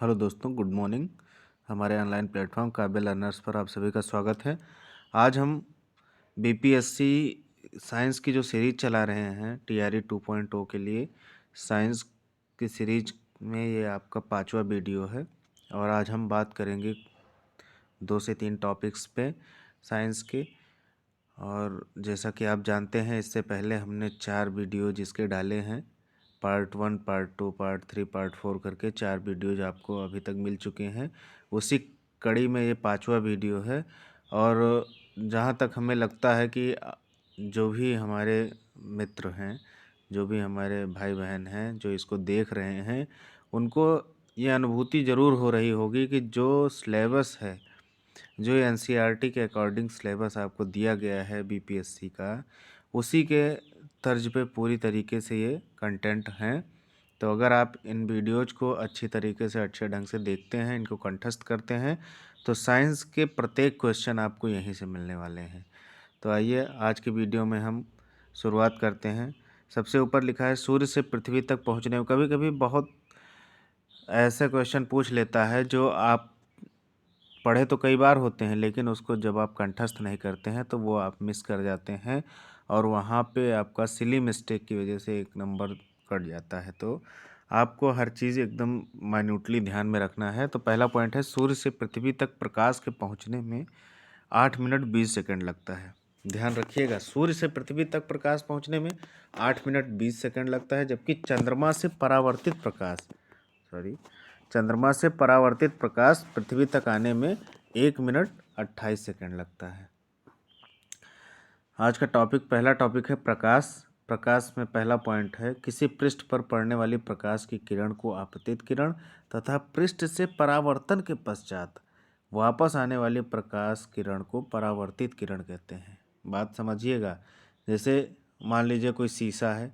Hello दोस्तों, good morning. हमारे online platform काबिल लर्नर्स पर आप सभी का स्वागत है। आज हम बीपीएससी साइंस की जो सीरीज चला रहे हैं टीआरई 2.0 के लिए, साइंस की सीरीज में ये आपका 5वां वीडियो है। और आज हम बात करेंगे 2 से 3 टॉपिक्स पे साइंस के। और जैसा कि आप जानते हैं, इससे पहले हमने 4 वीडियो जिसके डाले हैं, पार्ट 1, पार्ट 2, पार्ट 3, पार्ट 4 करके 4 वीडियोज आपको अभी तक मिल चुके हैं। उसी कड़ी में ये 5वां वीडियो है। और जहाँ तक हमें लगता है कि जो भी हमारे मित्र हैं, जो भी हमारे भाई बहन हैं जो इसको देख रहे हैं, उनको ये अनुभूति ज़रूर हो रही होगी कि जो सिलेबस है, जो एनसीईआरटी के अकॉर्डिंग सिलेबस आपको दिया गया है बीपीएससी का, उसी के तर्ज पे पूरी तरीके से ये कंटेंट हैं। तो अगर आप इन वीडियोज़ को अच्छी तरीके से अच्छे ढंग से देखते हैं, इनको कंठस्थ करते हैं, तो साइंस के प्रत्येक क्वेश्चन आपको यहीं से मिलने वाले हैं। तो आइए आज की वीडियो में हम शुरुआत करते हैं। सबसे ऊपर लिखा है सूर्य से पृथ्वी तक पहुँचने में। कभी कभी बहुत ऐसे क्वेश्चन पूछ लेता है जो आप पढ़े तो कई बार होते हैं, लेकिन उसको जब आप कंठस्थ नहीं करते हैं तो वो आप मिस कर जाते हैं और वहाँ पे आपका सिली मिस्टेक की वजह से एक नंबर कट जाता है। तो आपको हर चीज़ एकदम माइन्यूटली ध्यान में रखना है। तो पहला पॉइंट है, सूर्य से पृथ्वी तक प्रकाश के पहुँचने में 8 मिनट 20 सेकंड लगता है। ध्यान रखिएगा, सूर्य से पृथ्वी तक प्रकाश पहुँचने में 8 मिनट 20 सेकंड लगता है, जबकि चंद्रमा से परावर्तित प्रकाश पृथ्वी तक आने में 1 मिनट 28 सेकंड लगता है। आज का पहला टॉपिक है प्रकाश। प्रकाश में पहला पॉइंट है, किसी पृष्ठ पर पड़ने वाली प्रकाश की किरण को आपतित किरण तथा पृष्ठ से परावर्तन के पश्चात वापस आने वाली प्रकाश किरण को परावर्तित किरण कहते हैं। बात समझिएगा। जैसे मान लीजिए कोई शीशा है,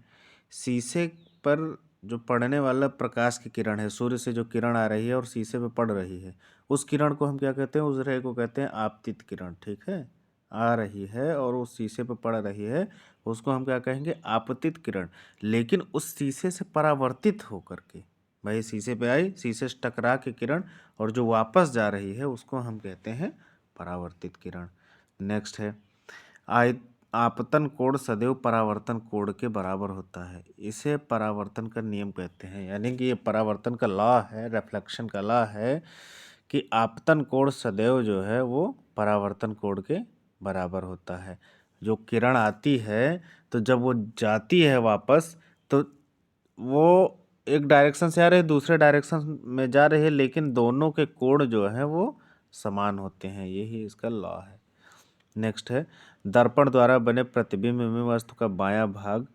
शीशे पर जो पड़ने वाला प्रकाश की किरण है, सूर्य से जो किरण आ रही है और शीशे पे पड़ रही है, उस किरण को हम क्या कहते हैं? उस रे को कहते हैं आपतित किरण। ठीक है, आ रही है और उस शीशे पे पड़ रही है, उसको हम क्या कहेंगे? आपतित किरण। लेकिन उस शीशे से परावर्तित होकर के, भाई शीशे पे आई, शीशे से टकरा के किरण, और जो वापस जा रही है उसको हम कहते हैं परावर्तित किरण। नेक्स्ट है, आपतन कोण सदैव परावर्तन कोण के बराबर होता है। इसे परावर्तन का नियम कहते हैं। यानी कि ये परावर्तन का लॉ है, रिफ्लेक्शन का लॉ है कि आपतन कोण सदैव जो है वो परावर्तन कोण के बराबर होता है। जो किरण आती है, तो जब वो जाती है वापस, तो वो एक डायरेक्शन से आ रही है, दूसरे डायरेक्शन में जा रही है, लेकिन दोनों के कोण जो है वो समान होते हैं। यही इसका लॉ है। नेक्स्ट है, दर्पण द्वारा बने प्रतिबिंब में वस्तु का बायां भाग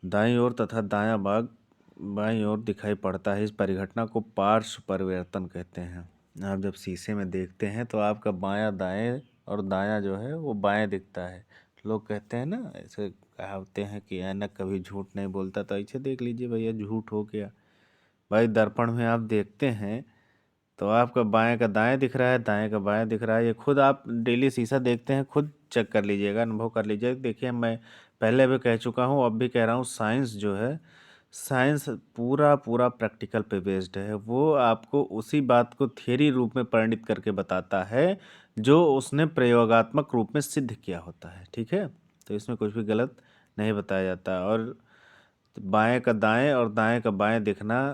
दाईं ओर तथा दायां भाग बाईं ओर दिखाई पड़ता है। इस परिघटना को पार्श्व परिवर्तन कहते हैं। आप जब शीशे में देखते हैं तो आपका बायां दाएं और दायां जो है वो बाएं दिखता है। लोग कहते हैं ना, ऐसे कहावते हैं कि ऐनक कभी झूठ नहीं बोलता, तो ऐसे देख लीजिए भैया, झूठ हो गया। भाई दर्पण में आप देखते हैं तो आपका बाएं का दाएं दिख रहा है, दाएं का बाएं दिख रहा है। ये खुद आप डेली शीशा देखते हैं, खुद चेक कर लीजिएगा, अनुभव कर लीजिएगा। देखिए, मैं पहले भी कह चुका हूँ, अब भी कह रहा हूँ, साइंस जो है, साइंस पूरा पूरा प्रैक्टिकल पे बेस्ड है। वो आपको उसी बात को थियरी रूप में परिणित करके बताता है जो उसने प्रयोगात्मक रूप में सिद्ध किया होता है। ठीक है, तो इसमें कुछ भी गलत नहीं बताया जाता। और बाएं का दाएं और दाएं का बाएं दिखना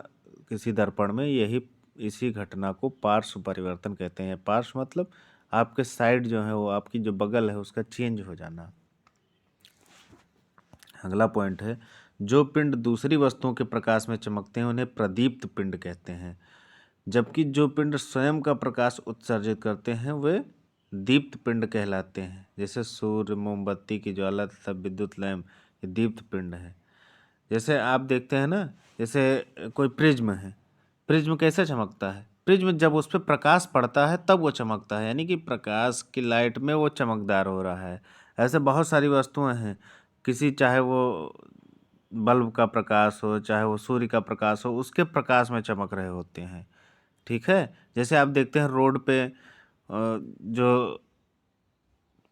किसी दर्पण में, यही इसी घटना को पार्श्व परिवर्तन कहते हैं। पार्श्व मतलब आपके साइड जो है, वो आपकी जो बगल है उसका चेंज हो जाना। अगला पॉइंट है, जो पिंड दूसरी वस्तुओं के प्रकाश में चमकते हैं उन्हें प्रदीप्त पिंड कहते हैं, जबकि जो पिंड स्वयं का प्रकाश उत्सर्जित करते हैं वे दीप्त पिंड कहलाते हैं। जैसे सूर्य, मोमबत्ती की ज्वाला तथा विद्युत लैंप, ये दीप्त पिंड है। जैसे आप देखते हैं ना, जैसे कोई प्रिज्म है, प्रिज्म कैसे चमकता है? प्रिज्म जब उस पर प्रकाश पड़ता है तब वो चमकता है, यानी कि प्रकाश की लाइट में वो चमकदार हो रहा है। ऐसे बहुत सारी वस्तुएं हैं, किसी चाहे वो बल्ब का प्रकाश हो, चाहे वो सूर्य का प्रकाश हो, उसके प्रकाश में चमक रहे होते हैं। ठीक है, जैसे आप देखते हैं रोड पे जो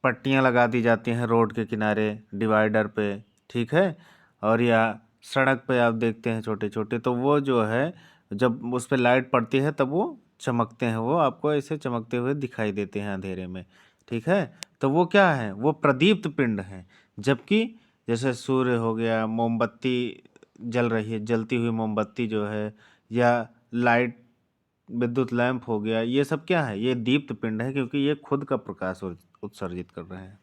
पट्टियाँ लगा दी जाती हैं रोड के किनारे, डिवाइडर पे, ठीक है, और या सड़क पे आप देखते हैं छोटे छोटे, तो वो जो है जब उस पर लाइट पड़ती है तब वो चमकते हैं, वो आपको ऐसे चमकते हुए दिखाई देते हैं अंधेरे में। ठीक है, तो वो क्या है, वो प्रदीप्त पिंड है। जबकि जैसे सूर्य हो गया, मोमबत्ती जल रही है, जलती हुई मोमबत्ती जो है, या लाइट विद्युत लैंप हो गया, ये सब क्या है, ये दीप्त पिंड है, क्योंकि ये खुद का प्रकाश उत्सर्जित कर रहे हैं।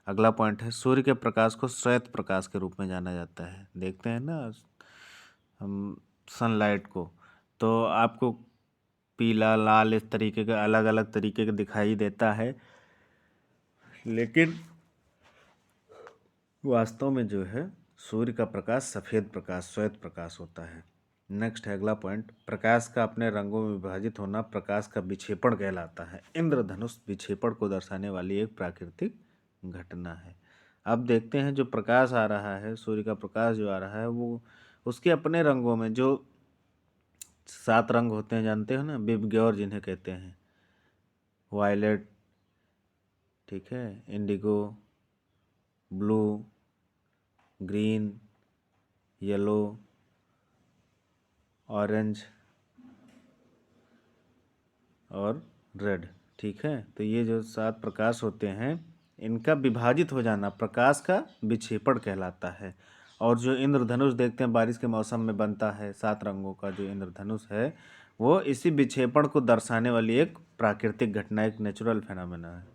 अगला पॉइंट है, सूर्य के प्रकाश को श्वेत प्रकाश के रूप में जाना जाता है। देखते हैं ना हम सनलाइट को, तो आपको पीला, लाल, इस तरीके का अलग अलग तरीके का दिखाई देता है, लेकिन वास्तव में जो है सूर्य का प्रकाश सफ़ेद प्रकाश, श्वेत प्रकाश होता है। नेक्स्ट है अगला पॉइंट, प्रकाश का अपने रंगों में विभाजित होना प्रकाश का विक्षेपण कहलाता है। इंद्रधनुष विक्षेपण को दर्शाने वाली एक प्राकृतिक घटना है। अब देखते हैं जो प्रकाश आ रहा है, सूर्य का प्रकाश जो आ रहा है, वो उसके अपने रंगों में जो 7 रंग होते हैं, जानते हो ना, विबग्योर जिन्हें कहते हैं, वायलेट, ठीक है, Indigo, blue, green, yellow, orange और रेड। ठीक है, तो ये जो 7 प्रकाश होते हैं, इनका विभाजित हो जाना प्रकाश का विक्षेपण कहलाता है। और जो इंद्रधनुष देखते हैं बारिश के मौसम में बनता है, 7 रंगों का जो इंद्रधनुष है, वो इसी विक्षेपण को दर्शाने वाली एक प्राकृतिक घटना, एक नेचुरल फेनोमेना है।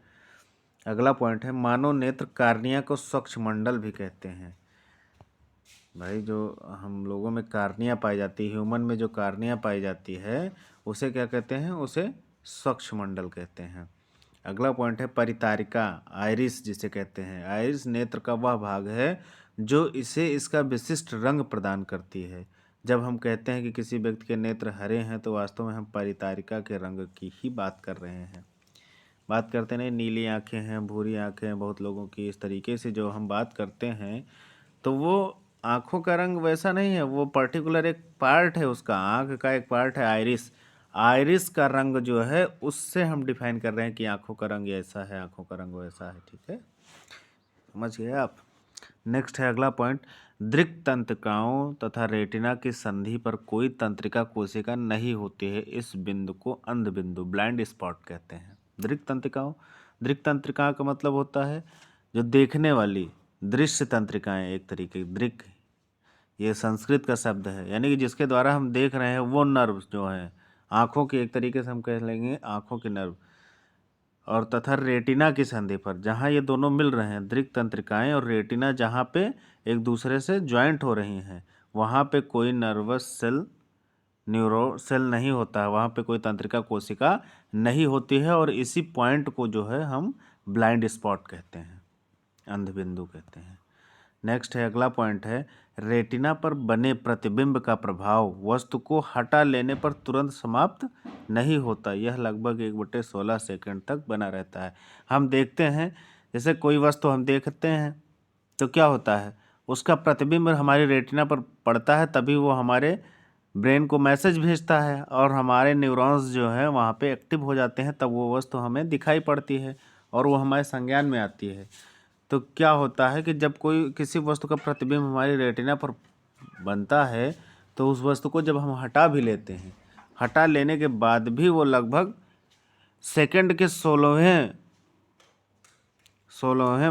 अगला पॉइंट है, मानव नेत्र कार्निया को स्वच्छ मंडल भी कहते हैं। भाई जो हम लोगों में कार्निया पाई जाती है, ह्यूमन में जो कार्निया पाई जाती है, उसे क्या कहते हैं, उसे स्वच्छ मंडल कहते हैं। अगला पॉइंट है परितारिका, आइरिस जिसे कहते हैं। आइरिस नेत्र का वह भाग है जो इसे इसका विशिष्ट रंग प्रदान करती है। जब हम कहते हैं कि किसी व्यक्ति के नेत्र हरे हैं, तो वास्तव में हम परितारिका के रंग की ही बात कर रहे हैं। बात करते नहीं, नीली आंखें हैं, भूरी आंखें हैं बहुत लोगों की, इस तरीके से जो हम बात करते हैं, तो वो आँखों का रंग वैसा नहीं है, वो पर्टिकुलर एक पार्ट है उसका, आँख का एक पार्ट है आइरिस। आइरिस का रंग जो है उससे हम डिफाइन कर रहे हैं कि आँखों का रंग ऐसा है, आँखों का रंग वैसा है। ठीक है, समझ गए आप। नेक्स्ट है अगला पॉइंट, दृक् तंत्रिकाओं तथा रेटिना की संधि पर कोई तंत्रिका कोशिका नहीं होती है। इस बिंदु को अंध बिंदु, ब्लाइंड स्पॉट कहते हैं। दृक् तंत्रिकाओं, दृक् तंत्रिका का मतलब होता है जो देखने वाली, दृश्य तंत्रिकाएं, एक तरीके की दृक्, ये संस्कृत का शब्द है, यानी कि जिसके द्वारा हम देख रहे हैं वो नर्व जो है, आँखों की, एक तरीके से हम कह लेंगे आँखों के नर्व। और तथा रेटिना की संधि पर, जहाँ ये दोनों मिल रहे हैं, दृक् तंत्रिकाएं और रेटिना जहाँ पे एक दूसरे से ज्वाइंट हो रही हैं, वहाँ पे कोई नर्वस सेल, न्यूरो सेल नहीं होता है, वहाँ पे कोई तंत्रिका कोशिका नहीं होती है, और इसी पॉइंट को जो है हम ब्लाइंड स्पॉट कहते हैं, अंध बिंदु कहते हैं। नेक्स्ट है अगला पॉइंट है, रेटिना पर बने प्रतिबिंब का प्रभाव वस्तु को हटा लेने पर तुरंत समाप्त नहीं होता, यह लगभग 1/16 सेकंड तक बना रहता है। हम देखते हैं, जैसे कोई वस्तु हम देखते हैं तो क्या होता है, उसका प्रतिबिंब हमारी रेटिना पर पड़ता है, तभी वो हमारे ब्रेन को मैसेज भेजता है और हमारे न्यूरॉन्स जो है वहाँ पे एक्टिव हो जाते हैं, तब वो वस्तु हमें दिखाई पड़ती है और वो हमारे संज्ञान में आती है। तो क्या होता है कि जब कोई किसी वस्तु का प्रतिबिंब हमारी रेटिना पर बनता है, तो उस वस्तु को जब हम हटा भी लेते हैं, हटा लेने के बाद भी वो लगभग सेकंड के 16वें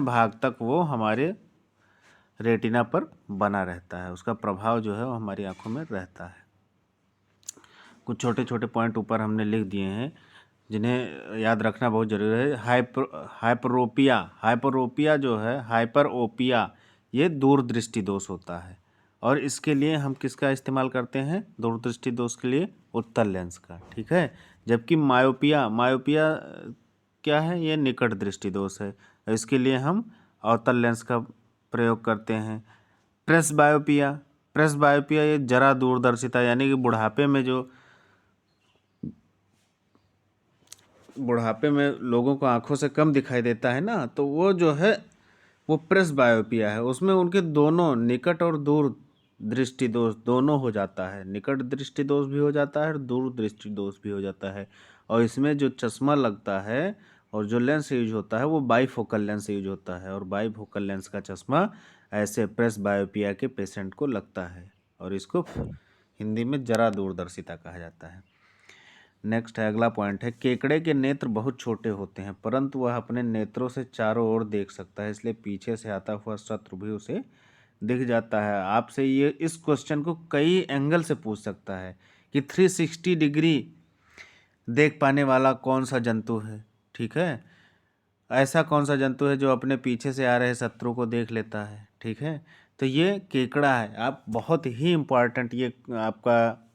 भाग तक वो हमारे रेटिना पर बना रहता है, उसका प्रभाव जो है वो हमारी आंखों में रहता है। कुछ छोटे छोटे पॉइंट ऊपर हमने लिख दिए हैं जिन्हें याद रखना बहुत जरूरी है। हाइपरोपिया, हाइपरोपिया जो है, हाइपरोपिया, ये दूरदृष्टि दोष होता है, और इसके लिए हम किसका इस्तेमाल करते हैं, दूरदृष्टि दोष के लिए उत्तल लेंस का। ठीक है, जबकि मायोपिया, मायोपिया क्या है, ये निकट दृष्टि दोष है, इसके लिए हम अवतल लेंस का प्रयोग करते हैं। प्रेसबायोपिया, प्रेसबायोपिया ये जरा दूरदर्शिता, यानी कि बुढ़ापे में लोगों को आंखों से कम दिखाई देता है ना, तो वो जो है वो प्रेसबायोपिया है, उसमें उनके दोनों निकट और दूर दृष्टि दोष दोनों हो जाता है, निकट दृष्टि दोष भी हो जाता है और दूर दृष्टि दोष भी हो जाता है। और इसमें जो चश्मा लगता है और जो लेंस यूज होता है वो बाईफोकल लेंस यूज होता है, और बाईफोकल लेंस का चश्मा ऐसे प्रेसबायोपिया के पेशेंट को लगता है, और इसको हिंदी में जरा दूरदर्शिता कहा जाता है। नेक्स्ट है, अगला पॉइंट है, केकड़े के नेत्र बहुत छोटे होते हैं परंतु वह अपने नेत्रों से चारों ओर देख सकता है, इसलिए पीछे से आता हुआ शत्रु भी उसे दिख जाता है। आपसे ये इस क्वेश्चन को कई एंगल से पूछ सकता है कि 360 डिग्री देख पाने वाला कौन सा जंतु है। ठीक है, ऐसा कौन सा जंतु है जो अपने पीछे से आ रहे शत्रु को देख लेता है। ठीक है, तो ये केकड़ा है। आप बहुत ही इम्पोर्टेंट ये आपका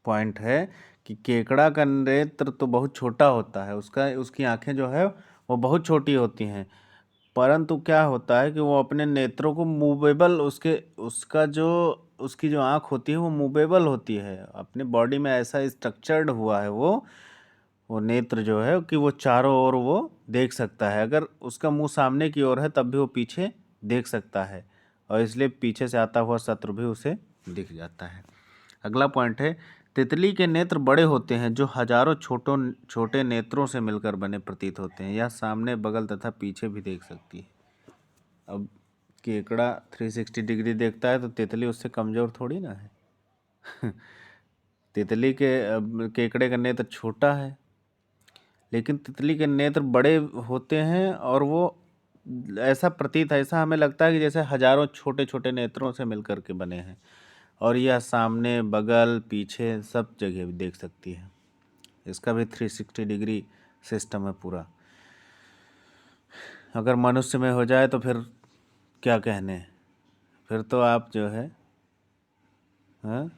पॉइंट है कि केकड़ा का नेत्र तो बहुत छोटा होता है, उसकी आंखें जो है वो बहुत छोटी होती हैं, परंतु क्या होता है कि वो अपने नेत्रों को मूवेबल उसकी जो आँख होती है वो मूवेबल होती है, अपने बॉडी में ऐसा स्ट्रक्चर्ड हुआ है वो नेत्र जो है कि वो चारों ओर वो देख सकता है। अगर उसका मुंह सामने की ओर है तब भी वो पीछे देख सकता है और इसलिए पीछे से आता हुआ शत्रु भी उसे दिख जाता है। अगला पॉइंट है, तितली के नेत्र बड़े होते हैं जो हजारों छोटे नेत्रों से मिलकर बने प्रतीत होते हैं। यह सामने, बगल तथा पीछे भी देख सकती है। अब केकड़ा 360 डिग्री देखता है तो तितली उससे कमज़ोर थोड़ी ना है। तितली के केकड़े का नेत्र छोटा है लेकिन तितली के नेत्र बड़े होते हैं और वो ऐसा हमें लगता है कि जैसे हजारों छोटे छोटे नेत्रों से मिलकर के बने हैं और यह सामने, बगल, पीछे सब जगह भी देख सकती है। इसका भी 360 डिग्री सिस्टम है पूरा। अगर मनुष्य में हो जाए तो फिर क्या कहने, फिर तो आप जो है हाँ,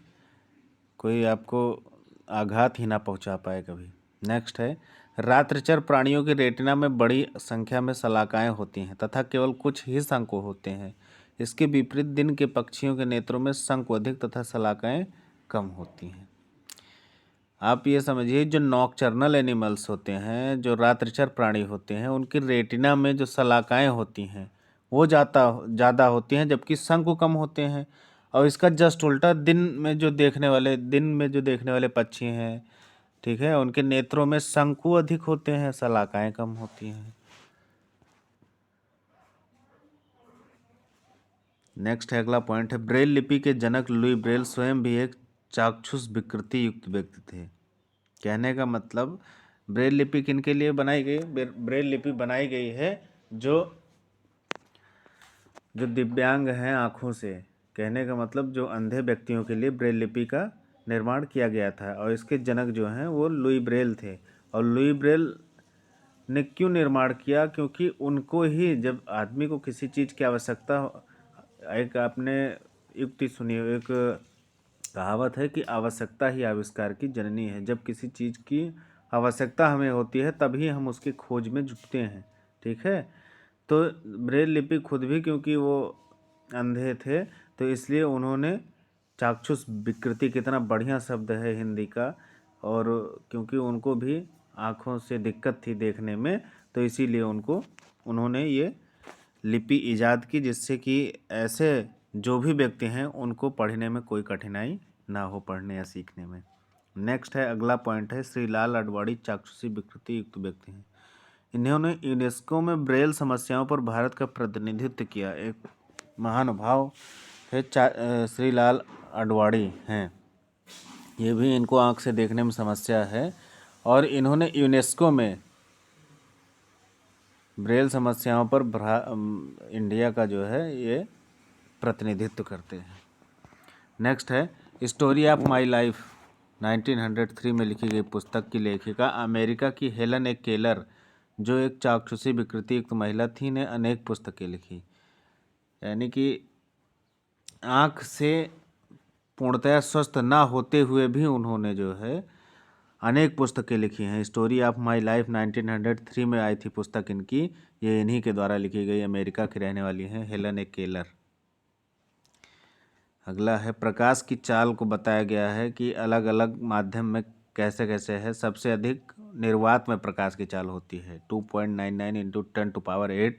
कोई आपको आघात ही ना पहुंचा पाए कभी। नेक्स्ट है, रात्रिचर प्राणियों की रेटिना में बड़ी संख्या में शलाकाएं होती हैं तथा केवल कुछ ही शंकु होते हैं। इसके विपरीत दिन के पक्षियों के नेत्रों में शंकु अधिक तथा शलाकाएं कम होती हैं। आप ये समझिए, जो नॉकचर्नल एनिमल्स होते हैं, जो रात्रिचर प्राणी होते हैं, उनकी रेटिना में जो शलाकाएं होती हैं वो ज़्यादा होती हैं जबकि शंकु कम होते हैं। और इसका जस्ट उल्टा दिन में जो देखने वाले पक्षी हैं, ठीक है, उनके नेत्रों में शंकु अधिक होते हैं, शलाकाएं कम होती हैं। नेक्स्ट है, अगला पॉइंट है, ब्रेल लिपि के जनक लुई ब्रेल स्वयं भी एक चाक्षुष विकृति युक्त व्यक्ति थे। कहने का मतलब, ब्रेल लिपि किनके लिए बनाई गई? ब्रेल लिपि बनाई गई है जो दिव्यांग हैं आँखों से। कहने का मतलब जो अंधे व्यक्तियों के लिए ब्रेल लिपि का निर्माण किया गया था और इसके जनक जो हैं वो लुई ब्रेल थे। और लुई ब्रेल ने क्यों निर्माण किया? क्योंकि उनको ही, जब आदमी को किसी चीज़ की आवश्यकता, एक आपने युक्ति सुनी, एक कहावत है कि आवश्यकता ही आविष्कार की जननी है। जब किसी चीज़ की आवश्यकता हमें होती है तभी हम उसकी खोज में जुटते हैं। ठीक है, तो ब्रेल लिपि खुद भी क्योंकि वो अंधे थे तो इसलिए उन्होंने चाक्षुष विकृति, कितना बढ़िया शब्द है हिंदी का, और क्योंकि उनको भी आँखों से दिक्कत थी देखने में तो इसीलिए उन्होंने ये लिपि ईजाद की जिससे कि ऐसे जो भी व्यक्ति हैं उनको पढ़ने में कोई कठिनाई ना हो, पढ़ने या सीखने में। नेक्स्ट है, अगला पॉइंट है, श्री लाल आडवाणी चाक्षुषी विकृति युक्त व्यक्ति हैं। इन्होंने यूनेस्को में ब्रेल समस्याओं पर भारत का प्रतिनिधित्व किया। एक महानुभाव है, श्री लाल आडवाणी हैं। ये भी, इनको आँख से देखने में समस्या है और इन्होंने यूनेस्को में ब्रेल समस्याओं पर इंडिया का जो है ये प्रतिनिधित्व करते हैं। नेक्स्ट है, स्टोरी ऑफ माई लाइफ 1903 में लिखी गई पुस्तक की लेखिका अमेरिका की हेलन ए केलर, जो एक चाक्षुषी विकृति युक्त महिला थी, ने अनेक पुस्तकें लिखी। यानी कि आँख से पूर्णतया स्वस्थ ना होते हुए भी उन्होंने जो है अनेक पुस्तकें लिखी हैं। स्टोरी ऑफ माई लाइफ 1903 में आई थी पुस्तक इनकी, ये इन्हीं के द्वारा लिखी गई। अमेरिका की रहने वाली हैं हेलन ए केलर। अगला है, प्रकाश की चाल को बताया गया है कि अलग अलग माध्यम में कैसे कैसे है। सबसे अधिक निर्वात में प्रकाश की चाल होती है 2.99 इंटू 10⁸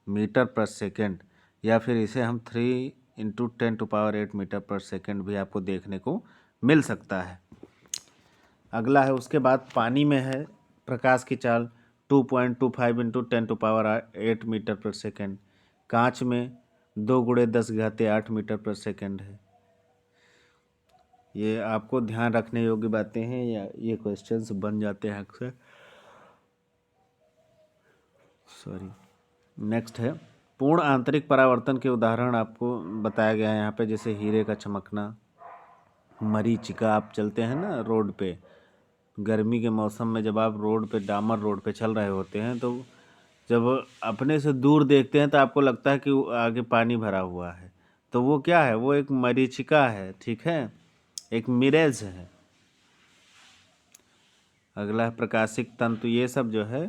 मीटर पर सेकेंड, या फिर इसे हम 3 इंटू 10⁸ मीटर पर सेकेंड भी आपको देखने को मिल सकता है। अगला है, उसके बाद पानी में है प्रकाश की चाल 2.25 इंटू 10⁸ मीटर पर सेकेंड। कांच में 2 × 10⁸ मीटर पर सेकेंड है। ये आपको ध्यान रखने योग्य बातें हैं, या ये क्वेश्चंस बन जाते हैं अक्सर। सॉरी। नेक्स्ट है पूर्ण आंतरिक परावर्तन के उदाहरण आपको बताया गया है यहाँ पे, जैसे हीरे का चमकना, मरीचिका। आप चलते हैं ना रोड पे, गर्मी के मौसम में जब आप रोड पे, डामर रोड पे चल रहे होते हैं, तो जब अपने से दूर देखते हैं तो आपको लगता है कि आगे पानी भरा हुआ है, तो वो क्या है? वो एक मरीचिका है, ठीक है, एक मिरेज है। अगला है प्रकाशिक तंतु। ये सब जो है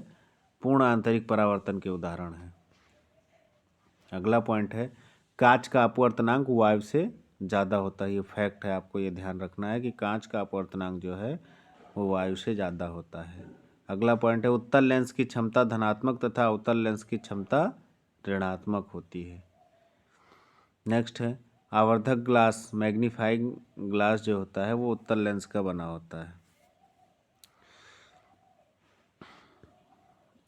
पूर्ण आंतरिक परावर्तन के उदाहरण हैं। अगला पॉइंट है कांच का अपवर्तनांक वायु से ज़्यादा होता है। ये फैक्ट है, आपको ये ध्यान रखना है कि कांच का अपवर्तनांक जो है वो वायु से ज़्यादा होता है। अगला पॉइंट है उत्तल लेंस की क्षमता धनात्मक तथा अवतल लेंस की क्षमता ऋणात्मक होती है। नेक्स्ट है आवर्धक ग्लास, मैग्नीफाइंग ग्लास जो होता है वो उत्तल लेंस का बना होता है।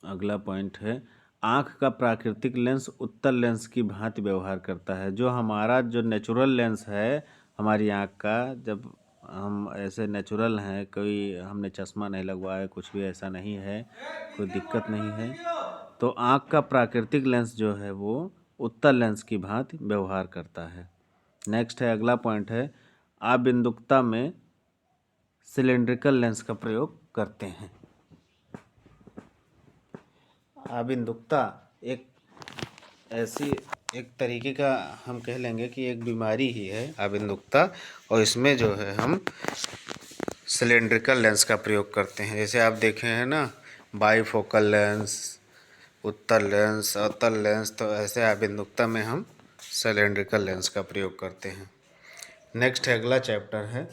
अगला पॉइंट है आँख का प्राकृतिक लेंस उत्तल लेंस की भांति व्यवहार करता है। जो हमारा जो नेचुरल लेंस है हमारी आँख का, जब हम ऐसे नेचुरल हैं, कोई हमने चश्मा नहीं लगवाया, कुछ भी ऐसा नहीं है, कोई दिक्कत नहीं है, तो आँख का प्राकृतिक लेंस जो है वो उत्तल लेंस की भांति व्यवहार करता है। नेक्स्ट है अगला पॉइंट है आबिंदुकता में सिलेंड्रिकल लेंस का प्रयोग करते हैं। आबिंदुकता एक ऐसी एक तरीके का हम कह लेंगे कि एक बीमारी ही है आबिंदुकता, और इसमें जो है हम सिलेंड्रिकल लेंस का प्रयोग करते हैं। जैसे आप देखे हैं ना बाईफोकल लेंस, उत्तल लेंस, अवतल लेंस, तो ऐसे आबिंदुकता में हम सिलेंड्रिकल लेंस का प्रयोग करते हैं। नेक्स्ट है अगला चैप्टर है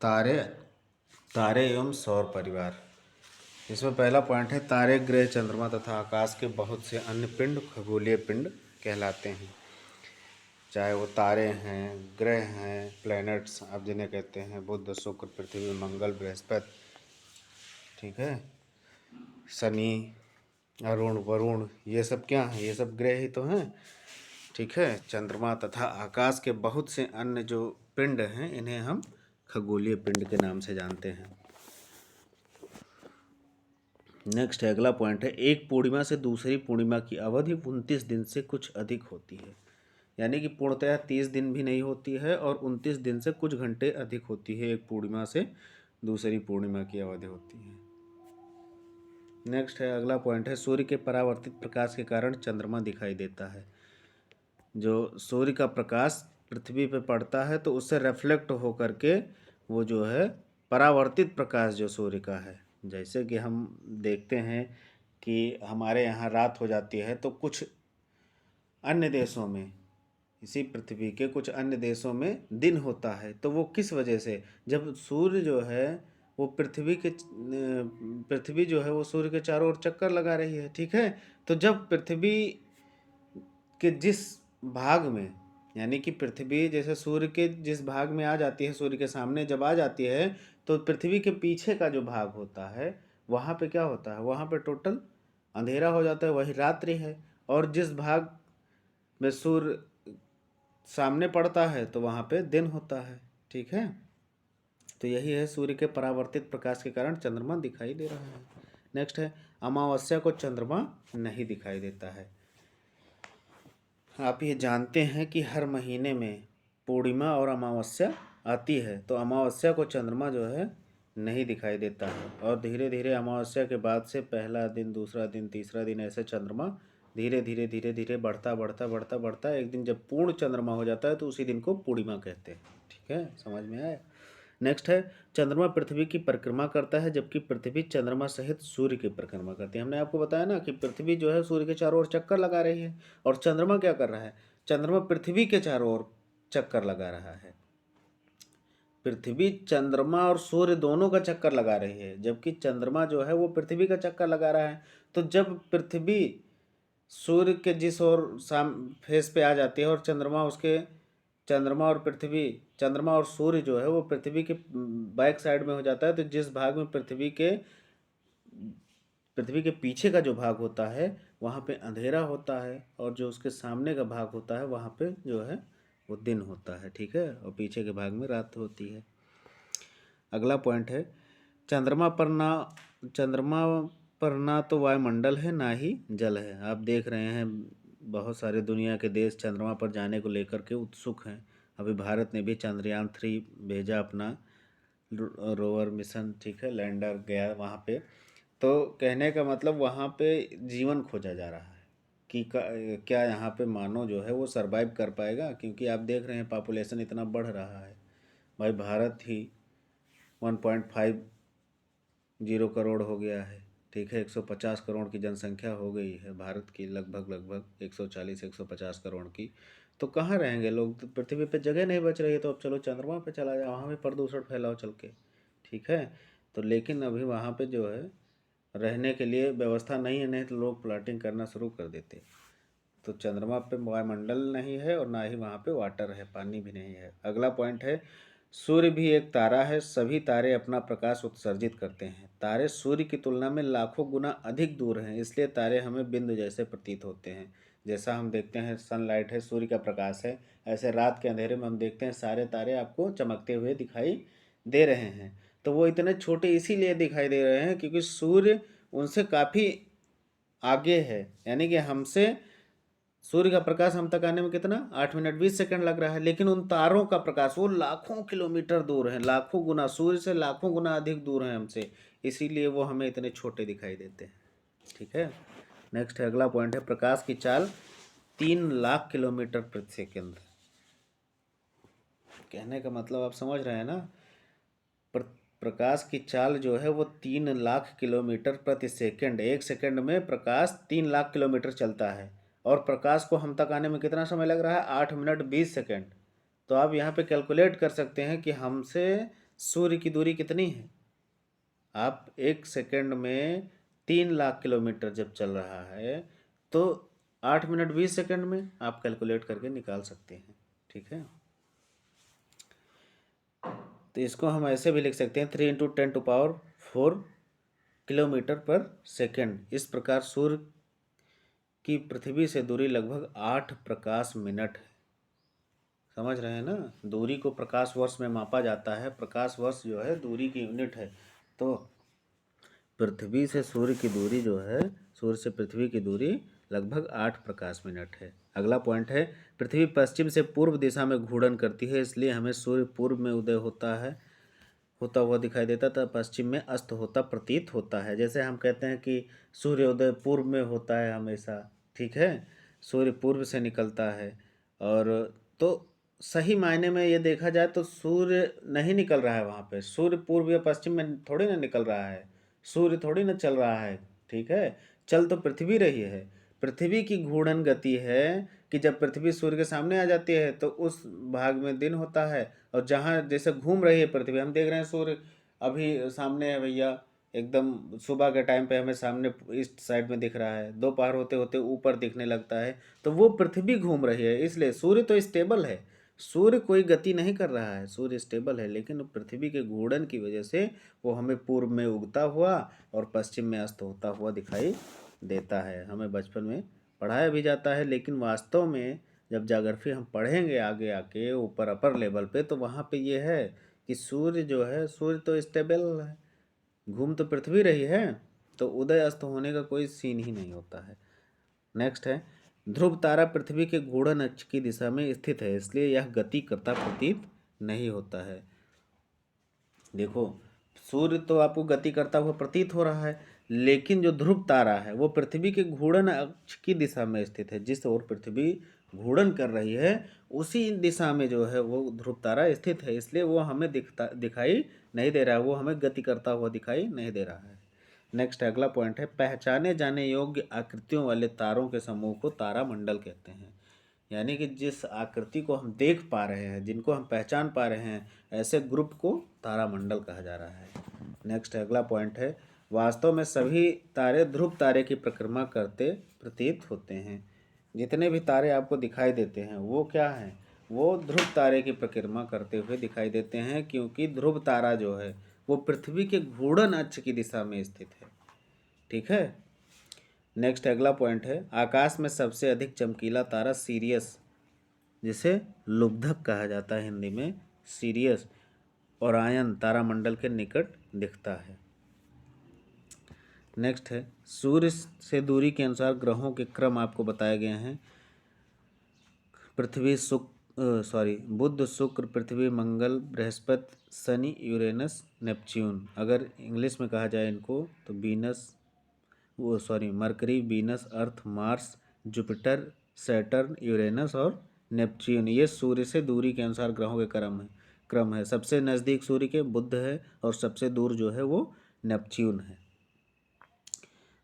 तारे, तारे एवं सौर परिवार। इसमें पहला पॉइंट है तारे ग्रह चंद्रमा तथा आकाश के बहुत से अन्य पिंड खगोलीय पिंड कहलाते हैं। चाहे वो तारे हैं, ग्रह हैं, प्लैनेट्स आप जिन्हें कहते हैं, बुध, शुक्र, पृथ्वी, मंगल, बृहस्पति, ठीक है, शनि, अरुण, वरुण, ये सब क्या हैं? ये सब ग्रह ही तो हैं, ठीक है। चंद्रमा तथा आकाश के बहुत से अन्य जो पिंड हैं इन्हें हम खगोलीय पिंड के नाम से जानते हैं। नेक्स्ट है अगला पॉइंट है एक पूर्णिमा से दूसरी पूर्णिमा की अवधि 29 दिन से कुछ अधिक होती है। यानी कि पूर्णतः 30 दिन भी नहीं होती है और 29 दिन से कुछ घंटे अधिक होती है, एक पूर्णिमा से दूसरी पूर्णिमा की अवधि होती है। नेक्स्ट है अगला पॉइंट है सूर्य के परावर्तित प्रकाश के कारण चंद्रमा दिखाई देता है। जो सूर्य का प्रकाश पृथ्वी पर पड़ता है तो उससे रिफ्लेक्ट होकर के वो जो है परावर्तित प्रकाश जो सूर्य का है, जैसे कि हम देखते हैं कि हमारे यहाँ रात हो जाती है तो कुछ अन्य देशों में, इसी पृथ्वी के कुछ अन्य देशों में दिन होता है। तो वो किस वजह से, जब सूर्य जो है वो पृथ्वी जो है वो सूर्य के चारों ओर चक्कर लगा रही है, ठीक है। तो जब पृथ्वी के जिस भाग में, यानी कि पृथ्वी जैसे सूर्य के जिस भाग में आ जाती है, सूर्य के सामने जब आ जाती है, तो पृथ्वी के पीछे का जो भाग होता है वहाँ पे क्या होता है, वहाँ पे टोटल अंधेरा हो जाता है, वही रात्रि है। और जिस भाग में सूर्य सामने पड़ता है तो वहाँ पे दिन होता है, ठीक है। तो यही है सूर्य के परावर्तित प्रकाश के कारण चंद्रमा दिखाई दे रहा है। नेक्स्ट है अमावस्या को चंद्रमा नहीं दिखाई देता है। आप ये जानते हैं कि हर महीने में पूर्णिमा और अमावस्या आती है, तो अमावस्या को चंद्रमा जो है नहीं दिखाई देता है, और धीरे धीरे अमावस्या के बाद से पहला दिन, दूसरा दिन, तीसरा दिन, ऐसे चंद्रमा धीरे धीरे धीरे धीरे बढ़ता बढ़ता बढ़ता बढ़ता एक दिन जब पूर्ण चंद्रमा हो जाता है तो उसी दिन को पूर्णिमा कहते हैं, ठीक है, समझ में आया। नेक्स्ट है चंद्रमा पृथ्वी की परिक्रमा करता है जबकि पृथ्वी चंद्रमा सहित सूर्य की परिक्रमा करती है। हमने आपको बताया ना कि पृथ्वी जो है सूर्य के चारों ओर चक्कर लगा रही है, और चंद्रमा क्या कर रहा है, चंद्रमा पृथ्वी के चारों ओर चक्कर लगा रहा है। पृथ्वी, चंद्रमा और सूर्य दोनों का चक्कर लगा रही है, जबकि चंद्रमा जो है वो पृथ्वी का चक्कर लगा रहा है। तो जब पृथ्वी सूर्य के जिस ओर फेस पे आ जाती है और चंद्रमा और पृथ्वी, चंद्रमा और सूर्य जो है वो पृथ्वी के बैक साइड में हो जाता है, तो जिस भाग में पृथ्वी के पीछे का जो भाग होता है वहाँ पे अंधेरा होता है, और जो उसके सामने का भाग होता है वहाँ पे जो है वो दिन होता है, ठीक है, और पीछे के भाग में रात होती है। अगला पॉइंट है, चंद्रमा पर ना चंद्रमा पर ना तो वायुमंडल है ना ही जल है। आप देख रहे हैं बहुत सारे दुनिया के देश चंद्रमा पर जाने को लेकर के उत्सुक हैं। अभी भारत ने भी चंद्रयान 3 भेजा अपना रोवर मिशन, ठीक है, लैंडर गया वहाँ पे। तो कहने का मतलब वहाँ पे जीवन खोजा जा रहा है कि क्या यहाँ पे मानव जो है वो सरवाइव कर पाएगा, क्योंकि आप देख रहे हैं पॉपुलेशन इतना बढ़ रहा है। भाई भारत ही 1.50 करोड़ हो गया है, ठीक है, 150 करोड़ की जनसंख्या हो गई है भारत की, लगभग 140-150 करोड़ की। तो कहाँ रहेंगे लोग, तो पृथ्वी पे जगह नहीं बच रही है। तो अब चलो चंद्रमा पे चला जाए, वहाँ भी प्रदूषण फैलाओ चल के, ठीक है। तो लेकिन अभी वहाँ पे जो है रहने के लिए व्यवस्था नहीं है, नहीं तो लोग प्लाटिंग करना शुरू कर देते। तो चंद्रमा पे वायुमंडल नहीं है और ना ही वहाँ पे वाटर है, पानी भी नहीं है। अगला पॉइंट है, सूर्य भी एक तारा है, सभी तारे अपना प्रकाश उत्सर्जित करते हैं। तारे सूर्य की तुलना में लाखों गुना अधिक दूर हैं, इसलिए तारे हमें बिंदु जैसे प्रतीत होते हैं। जैसा हम देखते हैं सनलाइट है, सूर्य का प्रकाश है, ऐसे रात के अंधेरे में हम देखते हैं सारे तारे आपको चमकते हुए दिखाई दे रहे हैं। तो वो इतने छोटे इसीलिए दिखाई दे रहे हैं क्योंकि सूर्य उनसे काफ़ी आगे है, यानी कि हमसे सूर्य का प्रकाश हम तक आने में कितना 8 मिनट 20 सेकंड लग रहा है, लेकिन उन तारों का प्रकाश वो लाखों किलोमीटर दूर है, लाखों गुना, सूर्य से लाखों गुना अधिक दूर है हमसे, इसीलिए वो हमें इतने छोटे दिखाई देते हैं, ठीक है। नेक्स्ट है, अगला पॉइंट है, प्रकाश की चाल 3 लाख किलोमीटर प्रति सेकंड। कहने का मतलब आप समझ रहे हैं ना, प्रकाश की चाल जो है वो 3 लाख किलोमीटर प्रति सेकंड, एक सेकंड में प्रकाश 3 लाख किलोमीटर चलता है, और प्रकाश को हम तक आने में कितना समय लग रहा है 8 मिनट 20 सेकंड। तो आप यहाँ पे कैलकुलेट कर सकते हैं कि हमसे सूर्य की दूरी कितनी है। आप एक सेकंड में 3 लाख किलोमीटर जब चल रहा है तो 8 मिनट 20 सेकंड में आप कैलकुलेट करके निकाल सकते हैं, ठीक है। तो इसको हम ऐसे भी लिख सकते हैं 3 × 10⁴ किलोमीटर पर सेकंड। इस प्रकार सूर्य की पृथ्वी से दूरी लगभग 8 प्रकाश मिनट है। समझ रहे हैं ना, दूरी को प्रकाश वर्ष में मापा जाता है, प्रकाश वर्ष जो है दूरी की यूनिट है। तो पृथ्वी से सूर्य की दूरी जो है, सूर्य से पृथ्वी की दूरी लगभग 8 प्रकाश मिनट है। अगला पॉइंट है, पृथ्वी पश्चिम से पूर्व दिशा में घूर्णन करती है, इसलिए हमें सूर्य पूर्व में उदय होता हुआ दिखाई देता था, पश्चिम में अस्त होता प्रतीत होता है। जैसे हम कहते हैं कि सूर्योदय पूर्व में होता है हमेशा, ठीक है, सूर्य पूर्व से निकलता है। और तो सही मायने में ये देखा जाए तो सूर्य नहीं निकल रहा है वहाँ पे, सूर्य पूर्व या पश्चिम में थोड़ी ना निकल रहा है, सूर्य थोड़ी ना चल रहा है, ठीक है। चल तो पृथ्वी रही है, पृथ्वी की घूर्णन गति है कि जब पृथ्वी सूर्य के सामने आ जाती है तो उस भाग में दिन होता है, और जहाँ जैसे घूम रही है पृथ्वी, हम देख रहे हैं सूर्य अभी सामने है भैया, एकदम सुबह के टाइम पे हमें सामने ईस्ट साइड में दिख रहा है, दोपहर होते होते ऊपर दिखने लगता है, तो वो पृथ्वी घूम रही है। इसलिए सूर्य तो स्टेबल है, सूर्य कोई गति नहीं कर रहा है, सूर्य स्टेबल है, लेकिन पृथ्वी के घूर्णन की वजह से वो हमें पूर्व में उगता हुआ और पश्चिम में अस्त होता हुआ दिखाई देता है। हमें बचपन में पढ़ाया भी जाता है, लेकिन वास्तव में जब ज्योग्राफी हम पढ़ेंगे आगे आके ऊपर अपर लेवल पे, तो वहाँ पे ये है कि सूर्य जो है, सूर्य तो स्टेबल है, घूम तो पृथ्वी रही है, तो उदय अस्त होने का कोई सीन ही नहीं होता है। नेक्स्ट है, ध्रुव तारा पृथ्वी के घूर्णन अक्ष की दिशा में स्थित है, इसलिए यह गति करता प्रतीत नहीं होता है। देखो, सूर्य तो आपको गति करता हुआ प्रतीत हो रहा है, लेकिन जो ध्रुव तारा है वो पृथ्वी के घूर्णन अक्ष की दिशा में स्थित है, जिस ओर पृथ्वी घूर्णन कर रही है उसी दिशा में जो है वो ध्रुव तारा स्थित है, इसलिए वो हमें दिखाई नहीं दे रहा है, वो हमें गति करता हुआ दिखाई नहीं दे रहा है। नेक्स्ट अगला पॉइंट है, पहचाने जाने योग्य आकृतियों वाले तारों के समूह को तारामंडल कहते हैं। यानी कि जिस आकृति को हम देख पा रहे हैं, जिनको हम पहचान पा रहे हैं, ऐसे ग्रुप को तारामंडल कहा जा रहा है। नेक्स्ट अगला पॉइंट है, वास्तव में सभी तारे ध्रुव तारे की परिक्रमा करते प्रतीत होते हैं। जितने भी तारे आपको दिखाई देते हैं वो क्या हैं, वो ध्रुव तारे की परिक्रमा करते हुए दिखाई देते हैं, क्योंकि ध्रुव तारा जो है वो पृथ्वी के घूर्णन अक्ष की दिशा में स्थित है, ठीक है। नेक्स्ट अगला पॉइंट है, आकाश में सबसे अधिक चमकीला तारा सीरियस, जिसे लुब्धक कहा जाता है हिंदी में, सीरियस ओरायन तारामंडल के निकट दिखता है। नेक्स्ट है, सूर्य से दूरी के अनुसार ग्रहों के क्रम आपको बताए गए हैं। पृथ्वी बुध शुक्र पृथ्वी मंगल बृहस्पति शनि यूरेनस नेपच्यून। अगर इंग्लिश में कहा जाए इनको तो mercury Venus Earth Mars Jupiter Saturn Uranus और नेपच्यून। ये सूर्य से दूरी के अनुसार ग्रहों के क्रम है। सबसे नज़दीक सूर्य के बुध है और सबसे दूर जो है वो नेपच्यून है।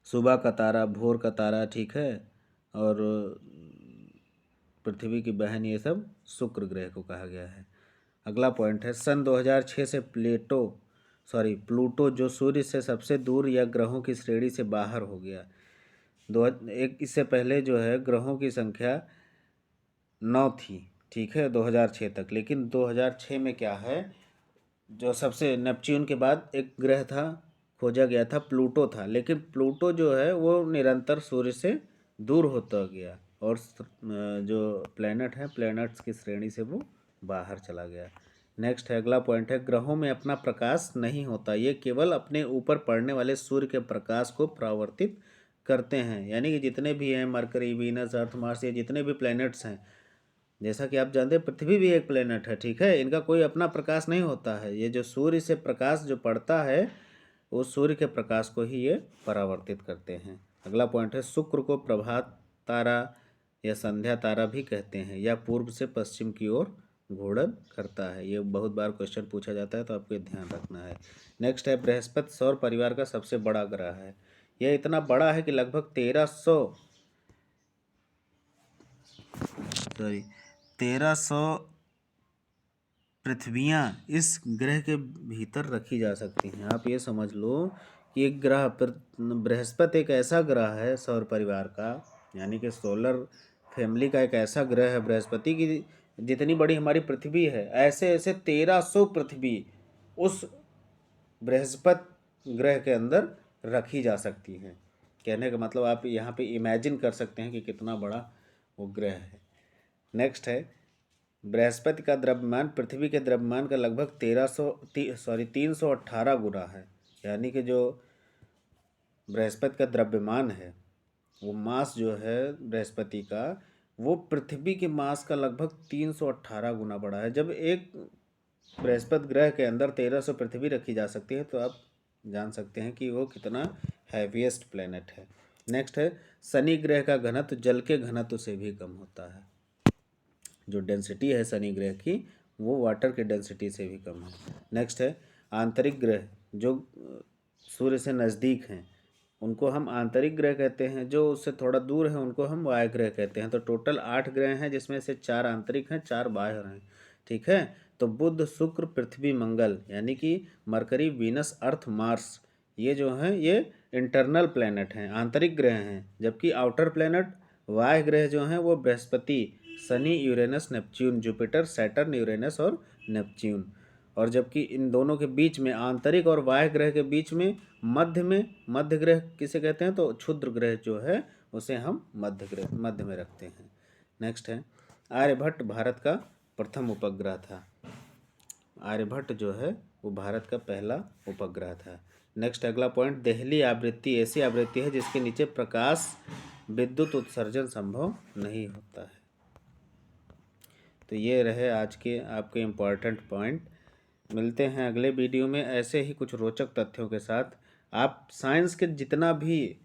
सुबह का तारा, भोर का तारा, ठीक है, और पृथ्वी की बहन, ये सब शुक्र ग्रह को कहा गया है। अगला पॉइंट है, सन 2006 से प्लूटो जो सूर्य से सबसे दूर या ग्रहों की श्रेणी से बाहर हो गया। इससे पहले जो है ग्रहों की संख्या 9 थी, ठीक है, 2006 तक। लेकिन 2006 में क्या है, जो सबसे नेपच्यून के बाद एक ग्रह था खोजा गया था, प्लूटो था। लेकिन प्लूटो जो है वो निरंतर सूर्य से दूर होता गया और जो प्लैनेट है, प्लैनेट्स की श्रेणी से वो बाहर चला गया। नेक्स्ट है, अगला पॉइंट है, ग्रहों में अपना प्रकाश नहीं होता, ये केवल अपने ऊपर पड़ने वाले सूर्य के प्रकाश को परावर्तित करते हैं। यानी कि जितने भी हैं, मरकरी वीनस अर्थ मार्स, ये जितने भी प्लैनेट्स हैं, जैसा कि आप जानते हैं पृथ्वी भी एक प्लैनेट है, ठीक है, इनका कोई अपना प्रकाश नहीं होता है। ये जो सूर्य से प्रकाश जो पड़ता है वो सूर्य के प्रकाश को ही ये परावर्तित करते हैं। अगला पॉइंट है, शुक्र को प्रभात तारा या संध्या तारा भी कहते हैं, या पूर्व से पश्चिम की ओर घूर्णन करता है। ये बहुत बार क्वेश्चन पूछा जाता है, तो आपको ध्यान रखना है। नेक्स्ट है, बृहस्पति सौर परिवार का सबसे बड़ा ग्रह है। यह इतना बड़ा है कि लगभग 1300 पृथ्वियाँ इस ग्रह के भीतर रखी जा सकती हैं। आप ये समझ लो कि एक ग्रह बृहस्पति एक ऐसा ग्रह है सौर परिवार का, यानी कि सोलर फैमिली का एक ऐसा ग्रह है बृहस्पति की, जितनी बड़ी हमारी पृथ्वी है, ऐसे ऐसे 1300 पृथ्वी उस बृहस्पति ग्रह के अंदर रखी जा सकती हैं। कहने का मतलब आप यहाँ पे इमेजिन कर सकते हैं कि कितना बड़ा वो ग्रह है। नेक्स्ट है, बृहस्पति का द्रव्यमान पृथ्वी के द्रव्यमान का लगभग 318 गुना है। यानी कि जो बृहस्पति का द्रव्यमान है, वो मास जो है बृहस्पति का, वो पृथ्वी के मास का लगभग 318 गुना बड़ा है। जब एक बृहस्पति ग्रह के अंदर 1300 पृथ्वी रखी जा सकती है, तो आप जान सकते हैं कि वो कितना हैवीएस्ट प्लेनेट है। नेक्स्ट है, शनि ग्रह का घनत्व जल के घनत्व से भी कम होता है। जो डेंसिटी है शनि ग्रह की, वो वाटर की डेंसिटी से भी कम है। नेक्स्ट है, आंतरिक ग्रह जो सूर्य से नज़दीक हैं उनको हम आंतरिक ग्रह कहते हैं, जो उससे थोड़ा दूर है उनको हम वायु ग्रह कहते हैं। तो टोटल 8 ग्रह हैं, जिसमें से 4 आंतरिक हैं, 4 बाह्य हैं, ठीक है। तो बुध शुक्र पृथ्वी मंगल, यानी कि मरकरी वीनस अर्थ मार्स, ये जो हैं ये इंटरनल प्लैनेट हैं, आंतरिक ग्रह हैं। जबकि आउटर प्लैनेट वायु ग्रह जो हैं वो Brihaspati, Shani Uranus Neptune, Jupiter Saturn Uranus और नेपच्यून। और जबकि इन दोनों के बीच में, आंतरिक और बाह्य ग्रह के बीच में मध्य ग्रह किसे कहते हैं, तो क्षुद्र ग्रह जो है उसे हम मध्य में रखते हैं। नेक्स्ट है, आर्यभट्ट भारत का प्रथम उपग्रह था। आर्यभट्ट जो है वो भारत का पहला उपग्रह था। नेक्स्ट अगला पॉइंट, देहली आवृत्ति ऐसी आवृत्ति है जिसके नीचे प्रकाश विद्युत उत्सर्जन संभव नहीं होता है। तो ये रहे आज के आपके इम्पॉर्टेंट पॉइंट। मिलते हैं अगले वीडियो में ऐसे ही कुछ रोचक तथ्यों के साथ। आप साइंस के जितना भी,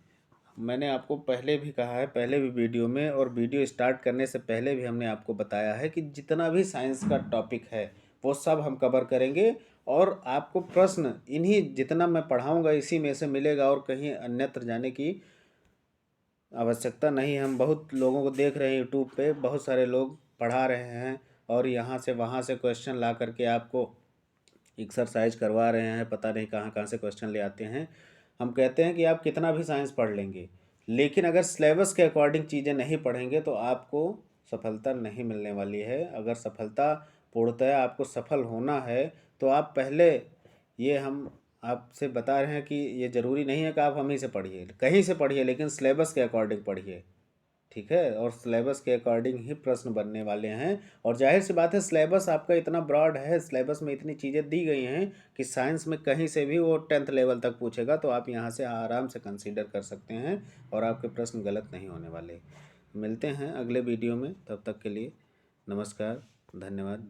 मैंने आपको पहले भी कहा है, पहले भी वीडियो में, और वीडियो स्टार्ट करने से पहले भी हमने आपको बताया है कि जितना भी साइंस का टॉपिक है वो सब हम कवर करेंगे। और आपको प्रश्न इन्हीं जितना मैं पढ़ाऊँगा इसी में से मिलेगा, और कहीं अन्यत्र जाने की आवश्यकता नहीं। हम बहुत लोगों को देख रहे हैं यूट्यूब पे, बहुत सारे लोग पढ़ा रहे हैं और यहाँ से वहाँ से क्वेश्चन ला करके आपको एक्सरसाइज करवा रहे हैं, पता नहीं कहाँ कहाँ से क्वेश्चन ले आते हैं। हम कहते हैं कि आप कितना भी साइंस पढ़ लेंगे, लेकिन अगर सिलेबस के अकॉर्डिंग चीज़ें नहीं पढ़ेंगे तो आपको सफलता नहीं मिलने वाली है। अगर सफलता पूर्णतः आपको सफल होना है तो आप पहले, ये हम आपसे बता रहे हैं कि ये ज़रूरी नहीं है कि आप हम ही से पढ़िए, कहीं से पढ़िए, लेकिन सिलेबस के अकॉर्डिंग पढ़िए, ठीक है। और सिलेबस के अकॉर्डिंग ही प्रश्न बनने वाले हैं। और जाहिर सी बात है, सिलेबस आपका इतना ब्रॉड है, सिलेबस में इतनी चीज़ें दी गई हैं कि साइंस में कहीं से भी वो 10th लेवल तक पूछेगा, तो आप यहाँ से आराम से कंसीडर कर सकते हैं और आपके प्रश्न गलत नहीं होने वाले। मिलते हैं अगले वीडियो में, तब तक के लिए नमस्कार, धन्यवाद।